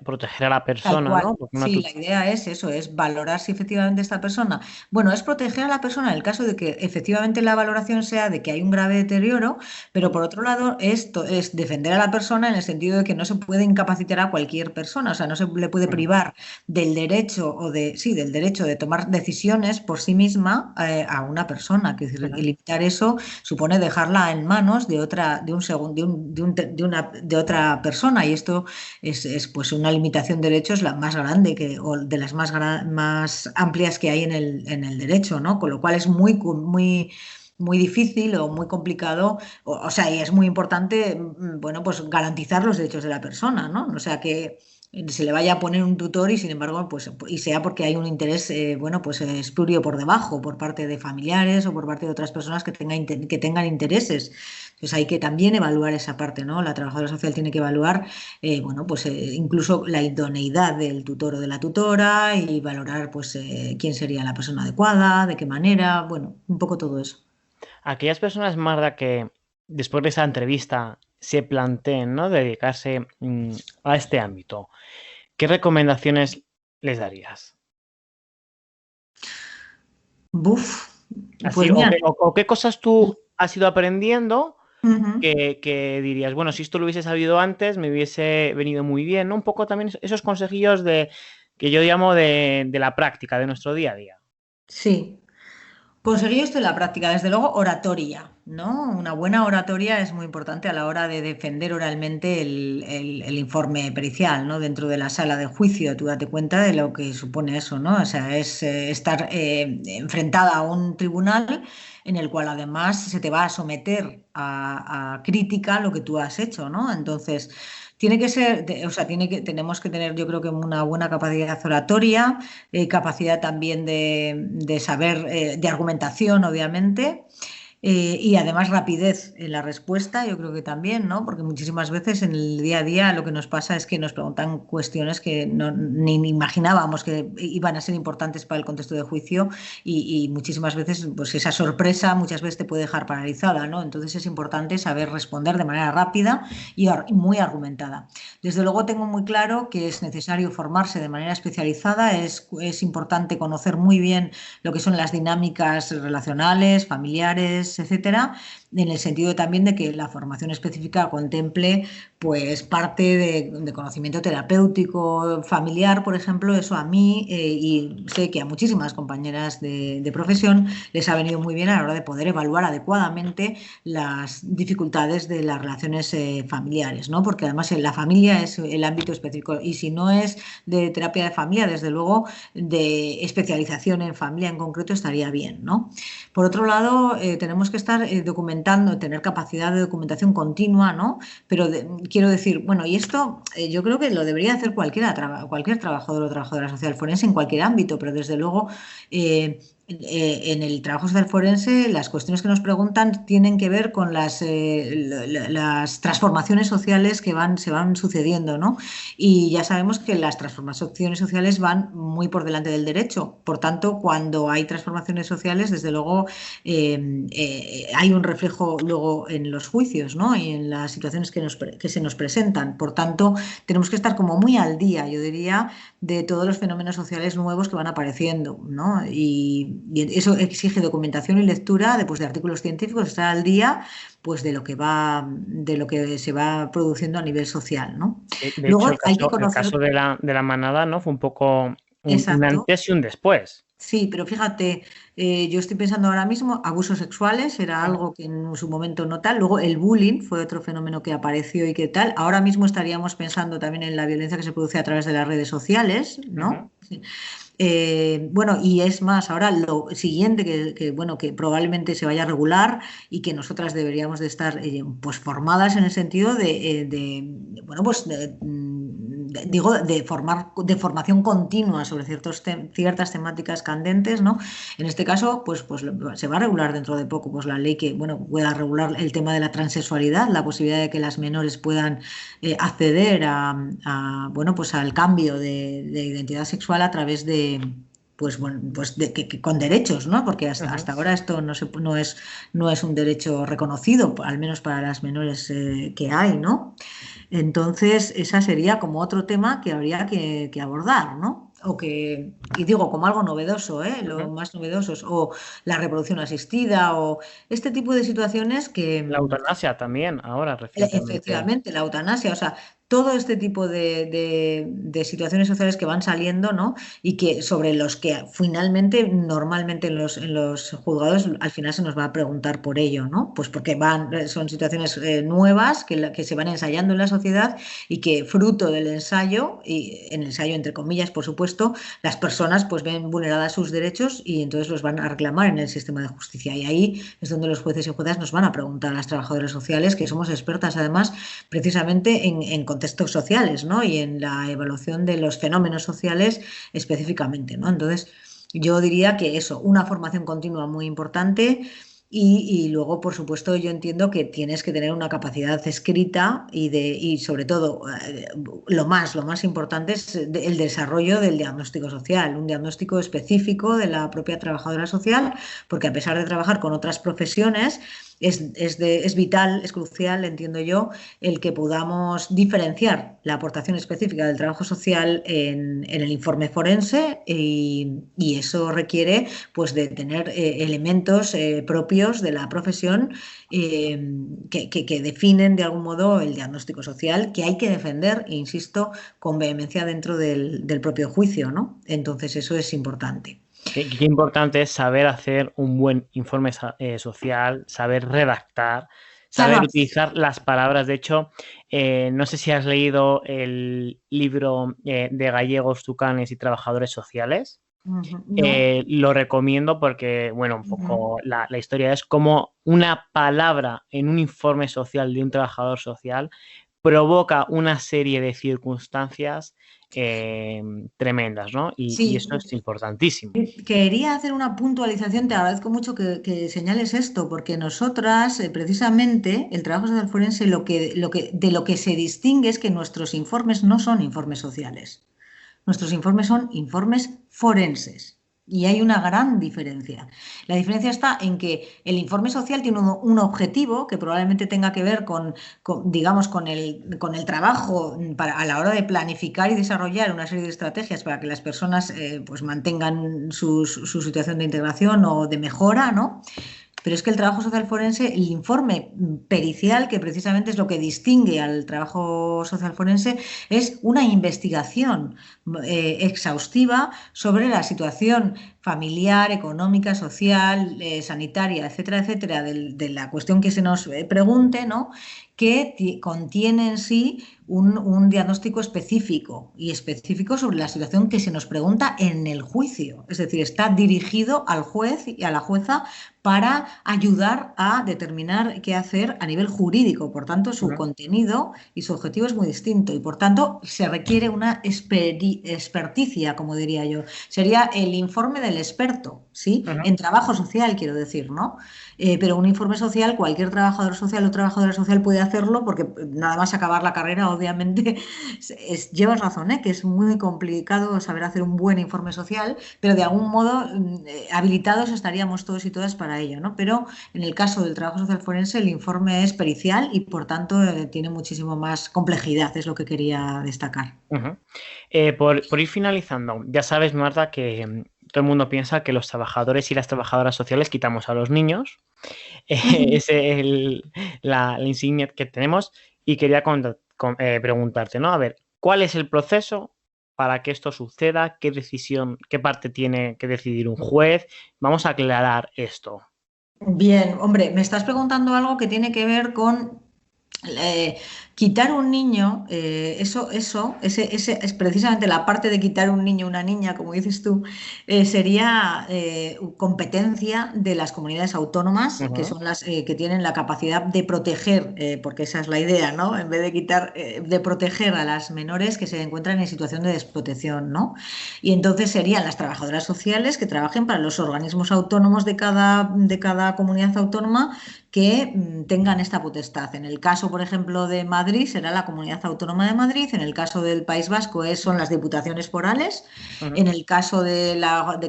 proteger a la tal persona, cual. ¿no? Porque Sí, la idea es eso, es valorar si efectivamente esta persona, bueno, es proteger a la persona en el caso de que efectivamente la valoración sea de que hay un grave deterioro, pero por otro lado esto es defender a la persona en el sentido de que no se puede incapacitar a cualquier persona, o sea, no se le puede Ujú. privar del derecho sí, del derecho de tomar decisiones por sí misma a una persona, que decir, y Ujú. limitar eso supone dejarla en manos de otra, de un segundo, de otra persona y esto pues una limitación de derechos la más grande o de las más amplias que hay en el derecho, ¿no? Con lo cual es muy difícil o muy complicado, o sea, y es muy importante, bueno, pues garantizar los derechos de la persona, ¿no? O sea, que se le vaya a poner un tutor y sin embargo, pues, y sea porque hay un interés, bueno, pues espurio por debajo, por parte de familiares o por parte de otras personas que tengan intereses. Entonces hay que también evaluar esa parte, ¿no? La trabajadora social tiene que evaluar bueno, pues incluso la idoneidad del tutor o de la tutora y valorar pues quién sería la persona adecuada, de qué manera, bueno, un poco todo eso. Aquellas personas, Marta, que después de esa entrevista se planteen, ¿no? Dedicarse a este ámbito, ¿qué recomendaciones les darías? Buf, Así, pues mira, o qué cosas tú has ido aprendiendo ujú. que dirías, bueno, si esto lo hubiese sabido antes, me hubiese venido muy bien, ¿no? Un poco también esos consejillos que yo llamo de la práctica, de nuestro día a día. Sí. Conseguir esto en la práctica, desde luego, oratoria, ¿no? Una buena oratoria es muy importante a la hora de defender oralmente el informe pericial, ¿no? Dentro de la sala de juicio, tú date cuenta de lo que supone eso, ¿no? O sea, es estar enfrentada a un tribunal en el cual además se te va a someter a crítica lo que tú has hecho, ¿no? Entonces, tiene que ser, o sea, tenemos que tener, yo creo que una buena capacidad oratoria, capacidad también de saber, de argumentación, obviamente, y además rapidez en la respuesta, yo creo que también, ¿no? Porque muchísimas veces en el día a día lo que nos pasa es que nos preguntan cuestiones que ni imaginábamos que iban a ser importantes para el contexto de juicio y muchísimas veces pues esa sorpresa muchas veces te puede dejar paralizada, ¿no? Entonces es importante saber responder de manera rápida y muy argumentada. Desde luego tengo muy claro que es necesario formarse de manera especializada, es importante conocer muy bien lo que son las dinámicas relacionales, familiares, etcétera, en el sentido también de que la formación específica contemple pues parte de conocimiento terapéutico familiar, por ejemplo, eso a mí y sé que a muchísimas compañeras de profesión les ha venido muy bien a la hora de poder evaluar adecuadamente las dificultades de las relaciones familiares, ¿no? Porque además la familia es el ámbito específico y si no es de terapia de familia, desde luego de especialización en familia en concreto estaría bien, ¿no? Por otro lado, tenemos que estar documentando, tener capacidad de documentación continua, ¿no? Pero quiero decir, bueno, y esto yo creo que lo debería hacer cualquier trabajador o trabajadora social forense en cualquier ámbito, pero desde luego en el trabajo social forense las cuestiones que nos preguntan tienen que ver con las transformaciones sociales que se van sucediendo, ¿no? Y ya sabemos que las transformaciones sociales van muy por delante del derecho. Por tanto, cuando hay transformaciones sociales, desde luego hay un reflejo luego en los juicios, ¿no? Y en las situaciones que se nos presentan. Por tanto, tenemos que estar como muy al día, yo diría, de todos los fenómenos sociales nuevos que van apareciendo, ¿no? Y eso exige documentación y lectura de artículos científicos, estar al día pues de lo que se va produciendo a nivel social, ¿no? De hecho, Luego hay que el conocer, caso de la manada, ¿no? Fue un poco un exacto, antes y un después. Sí, pero fíjate, yo estoy pensando ahora mismo, abusos sexuales era Ajá, algo que en su momento no tal, luego el bullying fue otro fenómeno que apareció y que tal. Ahora mismo estaríamos pensando también en la violencia que se produce a través de las redes sociales, ujú, ¿no? Sí. Bueno, y es más, ahora lo siguiente bueno, que probablemente se vaya a regular y que nosotras deberíamos de estar pues formadas en el sentido bueno, pues digo, de formación continua sobre ciertas temáticas candentes, ¿no? En este caso, pues se va a regular dentro de poco, pues la ley que, bueno, pueda regular el tema de la transexualidad, la posibilidad de que las menores puedan acceder bueno, pues al cambio de identidad sexual a través pues bueno, pues con derechos, ¿no? Porque ujú. hasta ahora esto no es un derecho reconocido, al menos para las menores que hay, ¿no? Entonces, esa sería como otro tema que habría que abordar, ¿no? Y digo, como algo novedoso, ¿eh? Lo Ujú. más novedosos, o la reproducción asistida, o este tipo de situaciones La eutanasia también, ahora recientemente. efectivamente, la eutanasia, o sea, todo este tipo de situaciones sociales que van saliendo, ¿no? Y que sobre los que finalmente, normalmente en los juzgados, al final se nos va a preguntar por ello, ¿no? Pues porque son situaciones nuevas que se van ensayando en la sociedad y que fruto del ensayo, y en el ensayo entre comillas, por supuesto, las personas pues ven vulneradas sus derechos y entonces los van a reclamar en el sistema de justicia. Y ahí es donde los jueces y juezas nos van a preguntar a las trabajadoras sociales, que somos expertas además precisamente en contextos sociales, ¿no? Y en la evaluación de los fenómenos sociales específicamente, ¿no? Entonces, yo diría que eso, una formación continua muy importante. Y luego, por supuesto, yo entiendo que tienes que tener una capacidad escrita y sobre todo, lo más importante es el desarrollo del diagnóstico social, un diagnóstico específico de la propia trabajadora social, porque a pesar de trabajar con otras profesiones, es vital, es crucial, entiendo yo, el que podamos diferenciar la aportación específica del trabajo social en el informe forense y eso requiere pues de tener elementos propios de la profesión que definen de algún modo el diagnóstico social que hay que defender, e insisto, con vehemencia dentro del propio juicio, ¿no? Entonces eso es importante. Qué importante es saber hacer un buen informe social, saber redactar, saber Salva. utilizar las palabras. De hecho, no sé si has leído el libro de Gallegos, Tucanes y Trabajadores Sociales. No. Lo recomiendo porque, bueno, un Ujú. poco la historia es como una palabra en un informe social de un trabajador social provoca una serie de circunstancias tremendas, ¿no? Y Sí, eso es importantísimo. quería hacer una puntualización, te agradezco mucho que señales esto, porque nosotras, precisamente, el trabajo social forense, de lo que se distingue es que nuestros informes no son informes sociales. Nuestros informes son informes forenses. Y hay una gran diferencia. La diferencia está en que el informe social tiene un objetivo que probablemente tenga que ver digamos, con el trabajo a la hora de planificar y desarrollar una serie de estrategias para que las personas pues mantengan su situación de integración o de mejora, ¿no? Pero es que el trabajo social forense, el informe pericial, que precisamente es lo que distingue al trabajo social forense, es una investigación exhaustiva sobre la situación familiar, económica, social, sanitaria, etcétera, etcétera, de la cuestión que se nos pregunte, ¿no? Que contiene en sí un diagnóstico específico y específico sobre la situación que se nos pregunta en el juicio. Es decir, está dirigido al juez y a la jueza para ayudar a determinar qué hacer a nivel jurídico. Por tanto, su Ujú, contenido y su objetivo es muy distinto y por tanto se requiere una experticia, como diría yo. Sería el informe del experto, ¿sí? ujú. En trabajo social, quiero decir, ¿no? Pero un informe social, cualquier trabajador social o trabajadora social puede hacerlo porque nada más acabar la carrera, obviamente, llevas razón, ¿eh? Que es muy complicado saber hacer un buen informe social, pero de algún modo habilitados estaríamos todos y todas para ello, ¿no? Pero en el caso del trabajo social forense, el informe es pericial y por tanto tiene muchísimo más complejidad, es lo que quería destacar. Ujú. Por ir finalizando, ya sabes, Marta, que todo el mundo piensa que los trabajadores y las trabajadoras sociales quitamos a los niños. Es la insignia que tenemos y quería preguntarte, ¿no? A ver, ¿cuál es el proceso para que esto suceda? ¿Qué decisión, qué parte tiene que decidir un juez? Vamos a aclarar esto. Bien, hombre, me estás preguntando algo que tiene que ver con eh, quitar un niño, ese es precisamente la parte de quitar un niño, una niña, como dices tú, sería competencia de las comunidades autónomas, que Ujú. son las que tienen la capacidad de proteger, porque esa es la idea, ¿no? En vez de quitar, de proteger a las menores que se encuentran en situación de desprotección, ¿no? Y entonces serían las trabajadoras sociales que trabajen para los organismos autónomos de cada comunidad autónoma que tengan esta potestad. En el caso, por ejemplo, de Madrid, será la Comunidad Autónoma de Madrid. En el caso del País Vasco son las diputaciones forales. Ujú. En el caso de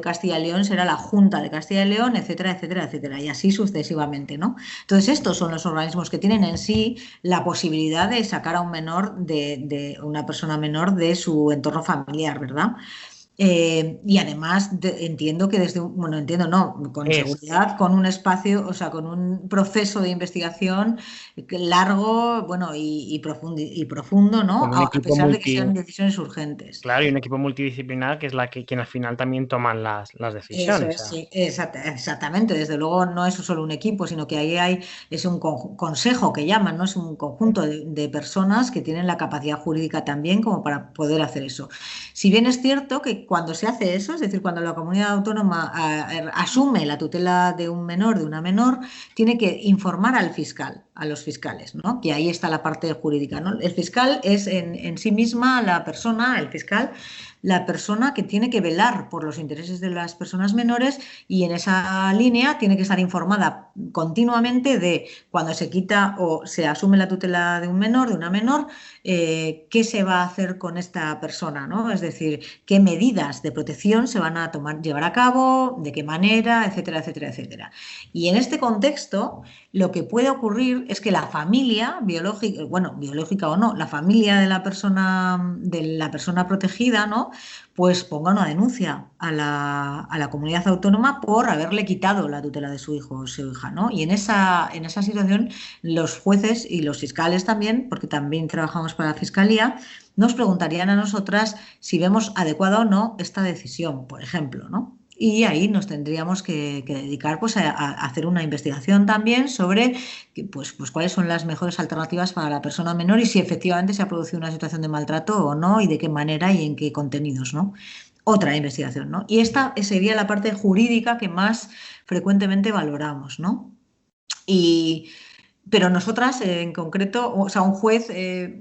Castilla y León será la Junta de Castilla y León, etcétera, etcétera, etcétera. Y así sucesivamente, ¿no? Entonces, estos son los organismos que tienen en sí la posibilidad de sacar a un menor, de una persona menor de su entorno familiar, ¿verdad? Y además entiendo que bueno, entiendo, no, con Es seguridad, con un espacio, o sea, con un proceso de investigación largo, bueno, y profundo, ¿no? con un A equipo pesar de que sean decisiones urgentes. claro, y un equipo multidisciplinar que es la que quien al final también toman las Eso decisiones. es, sí, exactamente. Desde luego no es solo un equipo, sino que ahí es un consejo que llaman, ¿no? Es un conjunto de personas que tienen la capacidad jurídica también como para poder hacer eso. Si bien es cierto que cuando se hace eso, es decir, cuando la comunidad autónoma asume la tutela de un menor, de una menor, tiene que informar al fiscal, a los fiscales, ¿no? Que ahí está la parte jurídica, ¿no? El fiscal es en sí misma la persona, el fiscal la persona que tiene que velar por los intereses de las personas menores y en esa línea tiene que estar informada continuamente de cuando se quita o se asume la tutela de un menor, de una menor, qué se va a hacer con esta persona, ¿no? Es decir, qué medidas de protección se van a tomar, llevar a cabo, de qué manera, etcétera, etcétera, etcétera. Y en este contexto, lo que puede ocurrir es que la familia biológica, bueno, biológica o no, la familia de la persona protegida, ¿no? Pues ponga una denuncia a la comunidad autónoma por haberle quitado la tutela de su hijo o su hija, ¿no? Y en esa situación los jueces y los fiscales también, porque también trabajamos para la fiscalía, nos preguntarían a nosotras si vemos adecuada o no esta decisión, por ejemplo, ¿no? Y ahí nos tendríamos que dedicar pues, a hacer una investigación también sobre pues cuáles son las mejores alternativas para la persona menor y si efectivamente se ha producido una situación de maltrato o no y de qué manera y en qué contenidos, ¿no? Otra investigación, ¿no? Y esta sería la parte jurídica que más frecuentemente valoramos, ¿no? Y, pero nosotras, en concreto, o sea, un juez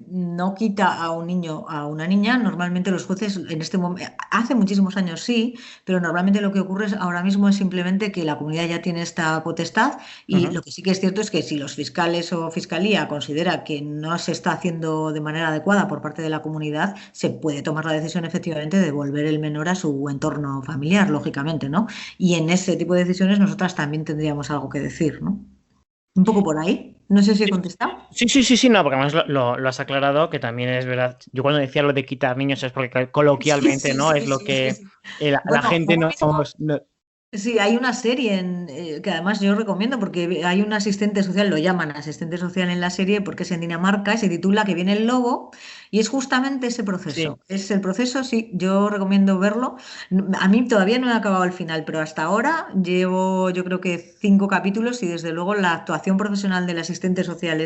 no quita a un niño, a una niña. Normalmente los jueces en este momento, hace muchísimos años sí, pero normalmente lo que ocurre ahora mismo es simplemente que la comunidad ya tiene esta potestad y Ujú. lo que sí que es cierto es que si los fiscales o fiscalía considera que no se está haciendo de manera adecuada por parte de la comunidad, se puede tomar la decisión efectivamente de devolver el menor a su entorno familiar, lógicamente, ¿no? Y en ese tipo de decisiones nosotras también tendríamos algo que decir, ¿no? Un poco por ahí. No sé si he contestado. Sí, sí, sí, sí, no, porque además lo has aclarado, que también es verdad. Yo cuando decía lo de quitar niños es porque Sí, coloquialmente, sí, ¿no? Es sí, lo sí, sí, que sí. la Bueno, gente ahora no, mismo no- sí, hay una serie que además yo recomiendo porque hay un asistente social, lo llaman asistente social en la serie porque es en Dinamarca y se titula Que viene el lobo y es justamente ese Sí. proceso. Es el proceso, sí, yo recomiendo verlo. A mí todavía no he acabado el final, pero hasta ahora llevo yo creo que 5 capítulos y desde luego la actuación profesional del asistente social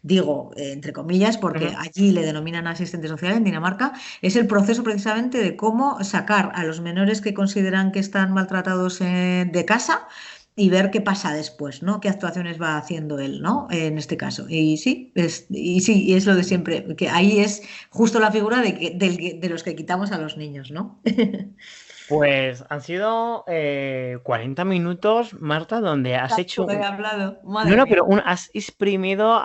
digo, entre comillas, porque Ujú. allí le denominan asistente social en Dinamarca, es el proceso precisamente de cómo sacar a los menores que consideran que están maltratados de casa y ver qué pasa después, ¿no? Qué actuaciones va haciendo él, ¿no? En este caso. Y es lo de siempre, que ahí es justo la figura de los que quitamos a los niños, ¿no? Pues han sido 40 minutos, Marta, donde has hecho Tanto he hablado, no, madre no, mía. pero has exprimido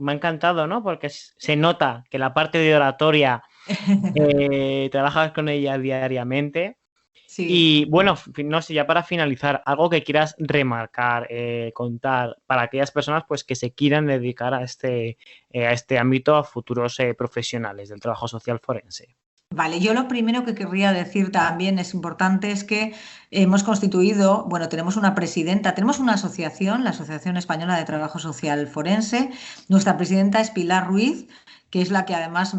me ha encantado, ¿no? Porque se nota que la parte de oratoria trabajas con ella diariamente. Sí. Y bueno, no sé, ya para finalizar, algo que quieras remarcar, contar para aquellas personas pues que se quieran dedicar a este ámbito a futuros profesionales del trabajo social forense. Vale, yo lo primero que querría decir también es importante es que hemos constituido, bueno, tenemos una presidenta, tenemos una asociación, la Asociación Española de Trabajo Social Forense. Nuestra presidenta es Pilar Ruiz, que es la que además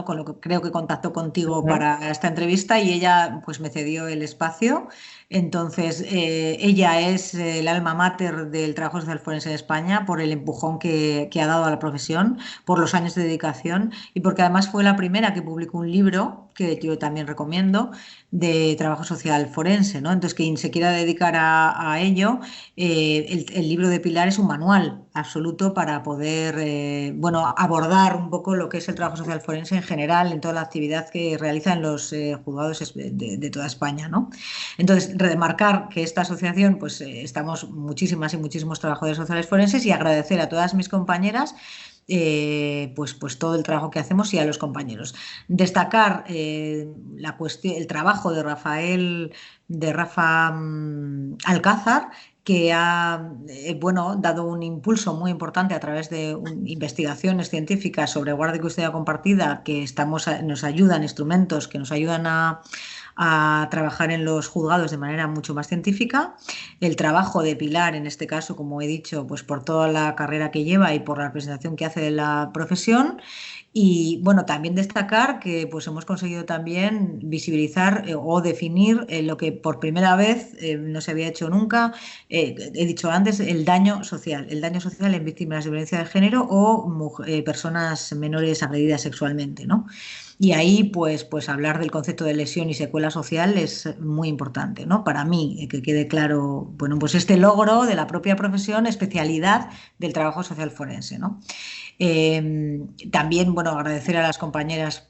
con lo que creo que contactó contigo Ujú. para esta entrevista y ella pues me cedió el espacio. Entonces, ella es el alma mater del trabajo social forense en España por el empujón que ha dado a la profesión, por los años de dedicación y porque además fue la primera que publicó un libro que yo también recomiendo de trabajo social forense, ¿no? Entonces, quien se quiera dedicar a ello, el libro de Pilar es un manual absoluto para poder, abordar un poco lo que es el trabajo social forense en general, en toda la actividad que realizan los juzgados de toda España, ¿no? Entonces, remarcar que esta asociación, pues estamos muchísimas y muchísimos trabajadores sociales forenses y agradecer a todas mis compañeras pues todo el trabajo que hacemos y a los compañeros. Destacar la cuestión, el trabajo de Rafa Alcázar, que ha dado un impulso muy importante a través de investigaciones científicas sobre guardia y custodia compartida, que nos ayudan, instrumentos que nos ayudan a trabajar en los juzgados de manera mucho más científica. El trabajo de Pilar, en este caso, como he dicho, pues por toda la carrera que lleva y por la representación que hace de la profesión. Y bueno, también destacar que pues hemos conseguido también visibilizar o definir lo que por primera vez no se había hecho nunca, he dicho antes, el daño social en víctimas de violencia de género o personas menores agredidas sexualmente, ¿no? Y ahí, pues hablar del concepto de lesión y secuela social es muy importante, ¿no? Para mí, que quede claro, bueno, pues este logro de la propia profesión, especialidad del trabajo social forense, ¿no? También, bueno, agradecer a las compañeras,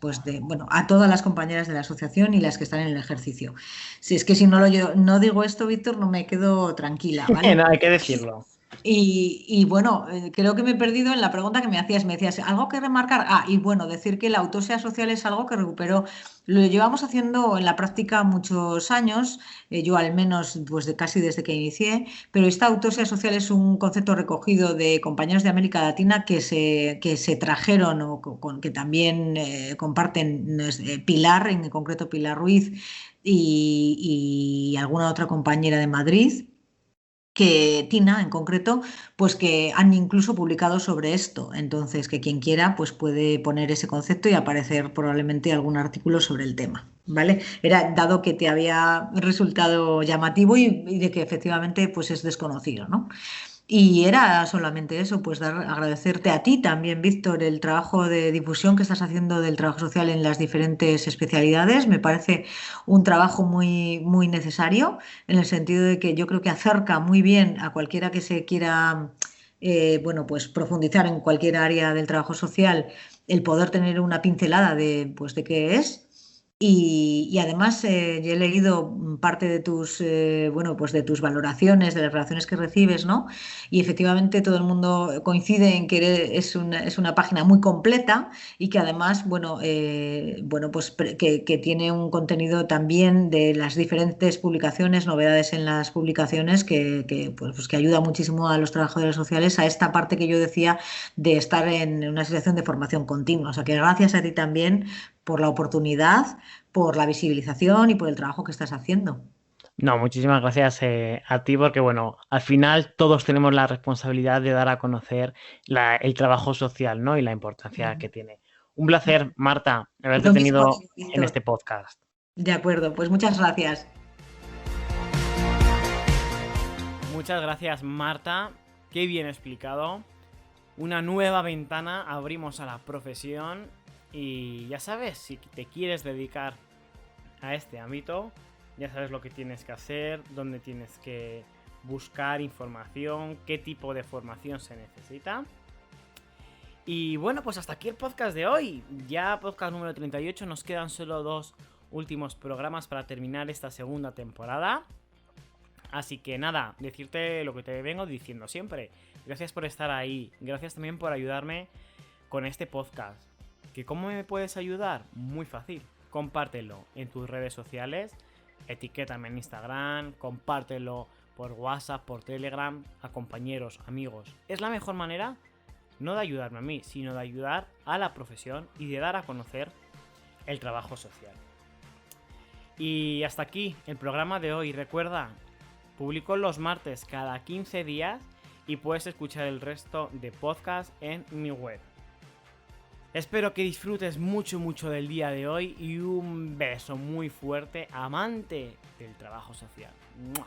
a todas las compañeras de la asociación y las que están en el ejercicio. Si es que si no digo esto, Víctor, no me quedo tranquila, ¿vale? No, hay que decirlo. Creo que me he perdido en la pregunta que me hacías. Me decías, ¿algo que remarcar? Y bueno, decir que la autopsia social es algo que recuperó. Lo llevamos haciendo en la práctica muchos años, yo al menos pues casi desde que inicié, pero esta autopsia social es un concepto recogido de compañeros de América Latina que se trajeron o que también comparten Pilar, en concreto Pilar Ruiz y alguna otra compañera de Madrid que Tina en concreto, pues que han incluso publicado sobre esto. Entonces, que quien quiera, pues puede poner ese concepto y aparecer probablemente algún artículo sobre el tema. ¿Vale? Era dado que te había resultado llamativo y de que efectivamente pues es desconocido, ¿no? Y era solamente eso, pues agradecerte a ti también, Víctor, el trabajo de difusión que estás haciendo del trabajo social en las diferentes especialidades. Me parece un trabajo muy, muy necesario, en el sentido de que yo creo que acerca muy bien a cualquiera que se quiera, pues profundizar en cualquier área del trabajo social, el poder tener una pincelada de qué es. Y además yo he leído parte de de tus valoraciones, de las relaciones que recibes, ¿no? Y efectivamente todo el mundo coincide en que es una página muy completa y que además, que tiene un contenido también de las diferentes publicaciones, novedades en las publicaciones que ayuda muchísimo a los trabajadores sociales a esta parte que yo decía de estar en una situación de formación continua. O sea que gracias a ti también por la oportunidad, por la visibilización y por el trabajo que estás haciendo. No, muchísimas gracias a ti porque, bueno, al final todos tenemos la responsabilidad de dar a conocer el trabajo social, ¿no? Y la importancia que tiene. Un placer, Marta, haberte Lo mismo, tenido en Víctor. este podcast. De acuerdo, pues muchas gracias. Muchas gracias, Marta. Qué bien explicado. Una nueva ventana abrimos a la profesión y ya sabes, si te quieres dedicar a este ámbito, ya sabes lo que tienes que hacer, dónde tienes que buscar información, qué tipo de formación se necesita. Y bueno, pues hasta aquí el podcast de hoy. Ya podcast número 38, nos quedan solo 2 últimos programas para terminar esta segunda temporada. Así que nada, decirte lo que te vengo diciendo siempre. Gracias por estar ahí, gracias también por ayudarme con este podcast. ¿Que cómo me puedes ayudar? Muy fácil, compártelo en tus redes sociales, etiquétame en Instagram, compártelo por WhatsApp, por Telegram, a compañeros, amigos. Es la mejor manera, no de ayudarme a mí, sino de ayudar a la profesión y de dar a conocer el trabajo social. Y hasta aquí el programa de hoy. Recuerda, publico los martes cada 15 días y puedes escuchar el resto de podcast en mi web. Espero que disfrutes mucho, mucho del día de hoy y un beso muy fuerte, amante del trabajo social. ¡Mua!